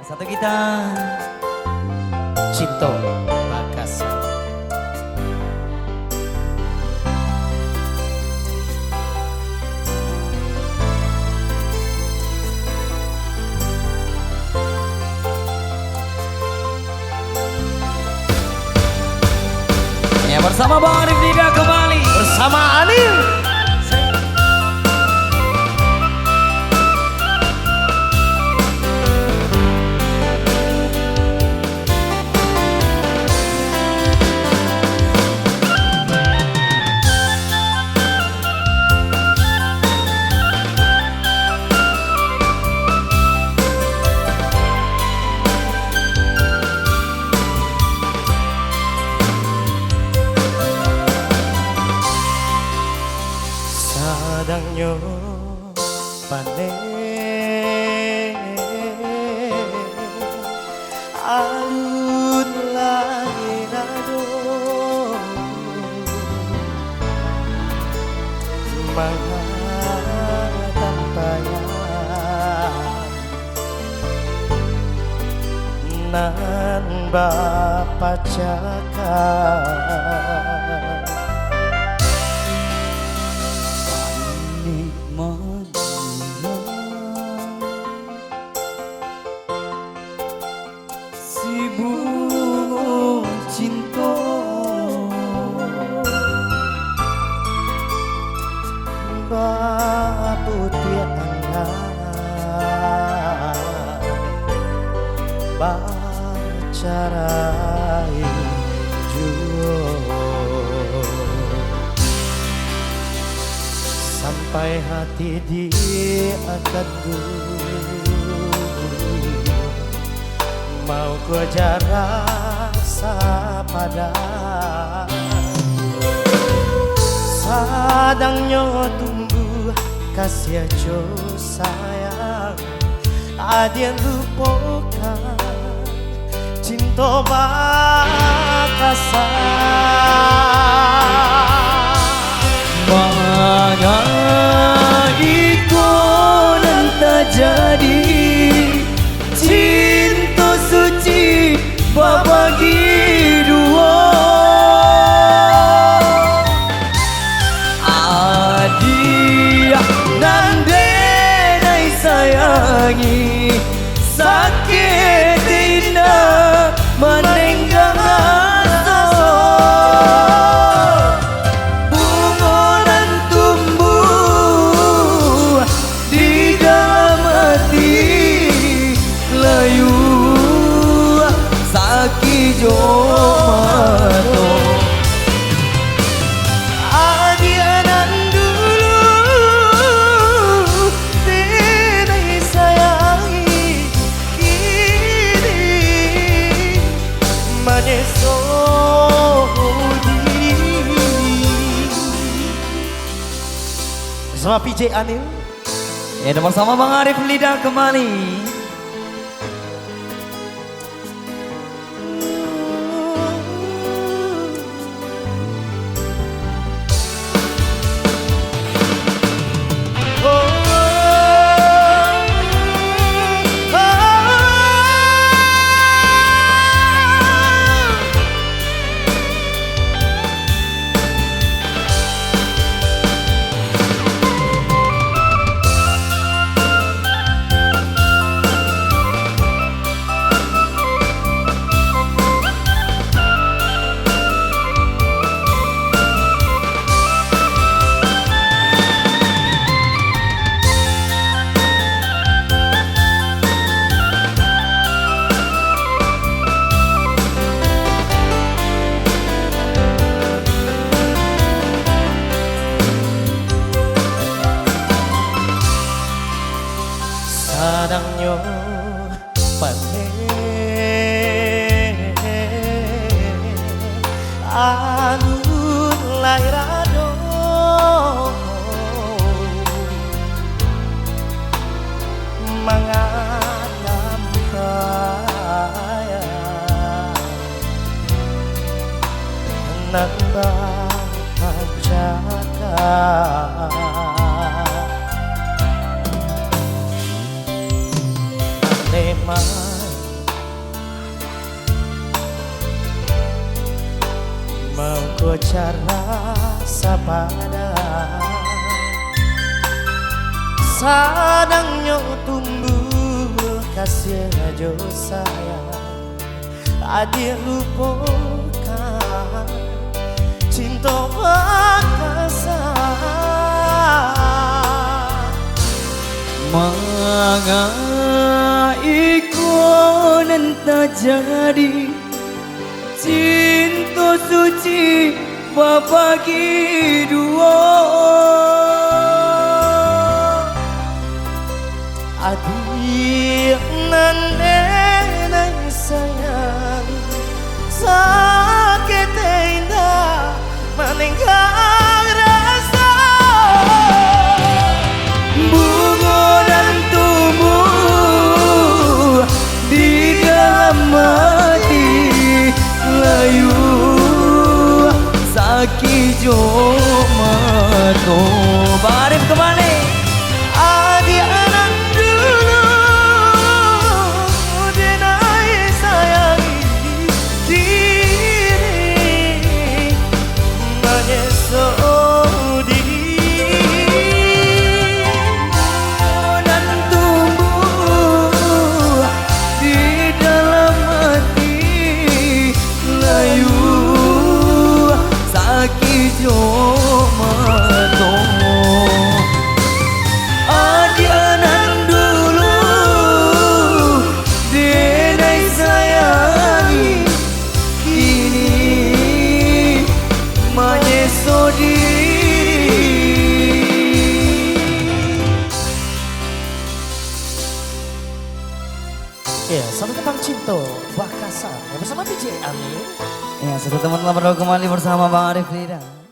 Satu kita Cinto Makassar. Ya, bersama Bang Arif Dida kembali bersama Anil. Sadangnya panen alun langirado mangatampayan nan bapa cakap si bunga cinta batu tiangan bacarai juo sampai hati diangkat mau ku ajar rasa pada sadangnya tumbuh kasih aja sayang adian lupakan cinta Makassar mana ikut dan tak jadi cinta suci babagi dua adia nandenai sayangi sakit indah menenggang asa bunga dan tumbuh di dalam hati layu saki jomato adianan dulu tenai sayangi kini menyesodi bersama PJ Anil ya dan bersama Bang Arif Dida kembali. Sadangnya panen alun lairado mangatampayan nambah cakap man ko cara sapada sadangnya tumbuh kasih aja sayang adik lupakan cinta perkasa Manga ikonan tak jadi cinta suci babagi dua adik nandenai sayang sakit indah meninggal rasa bunga dan tumbuh di dalam hati layu sakit jomato Barif kembali adik anak dulu denai sayangi diri menyesodi dan tumbuh di dalam hati layu sakit jomato adik anak dulu denai sayangi kini menyesodi. Ya, satu tentang cinta Bakasan bersama DJ Amin. Ya, satu teman telah berdoa kembali bersama Bang Arif Lida.